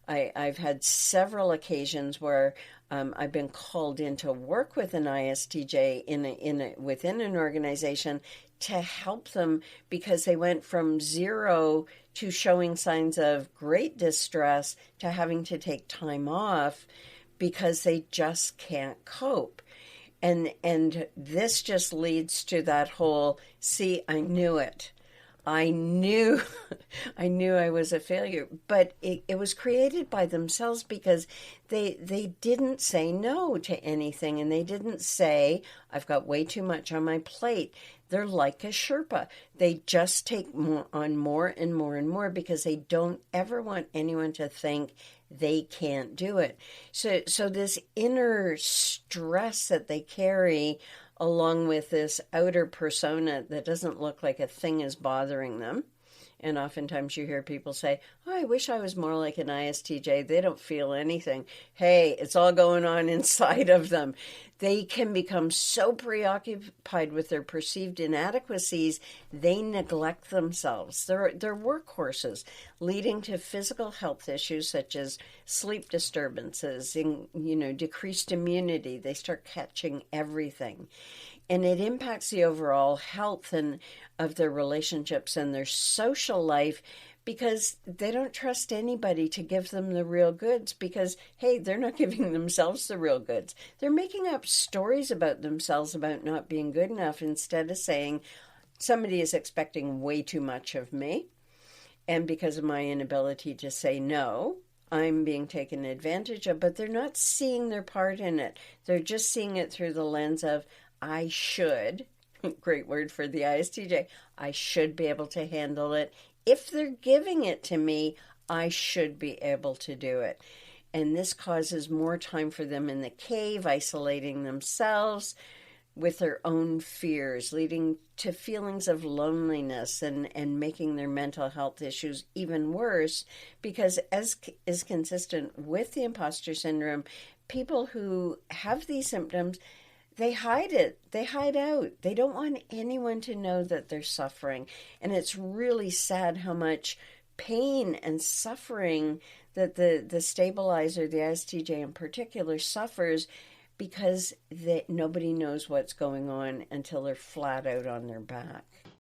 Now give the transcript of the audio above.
I've had several occasions where I've been called in to work with an ISTJ within an organization to help them because they went from zero to showing signs of great distress to having to take time off because they just can't cope. And this just leads to that whole, see, I knew it. I knew I knew I was a failure, but it was created by themselves because they didn't say no to anything, and they didn't say, I've got way too much on my plate. They're like a Sherpa. They just take on more and more and more because they don't ever want anyone to think they can't do it. So this inner stress that they carry along with this outer persona that doesn't look like a thing is bothering them. And oftentimes you hear people say, oh, I wish I was more like an ISTJ. They don't feel anything. Hey, it's all going on inside of them. They can become so preoccupied with their perceived inadequacies, they neglect themselves. They're workhorses, leading to physical health issues such as sleep disturbances and, decreased immunity. They start catching everything. And it impacts the overall health and of their relationships and their social life because they don't trust anybody to give them the real goods because, hey, they're not giving themselves the real goods. They're making up stories about themselves about not being good enough instead of saying, somebody is expecting way too much of me. And because of my inability to say no, I'm being taken advantage of, but they're not seeing their part in it. They're just seeing it through the lens of, I should, great word for the ISTJ, I should be able to handle it. If they're giving it to me, I should be able to do it. And this causes more time for them in the cave, isolating themselves with their own fears, leading to feelings of loneliness and making their mental health issues even worse because, as is consistent with the imposter syndrome, people who have these symptoms, they hide it. They hide out. They don't want anyone to know that they're suffering. And it's really sad how much pain and suffering that the stabilizer, the ISTJ in particular, suffers because nobody knows what's going on until they're flat out on their back.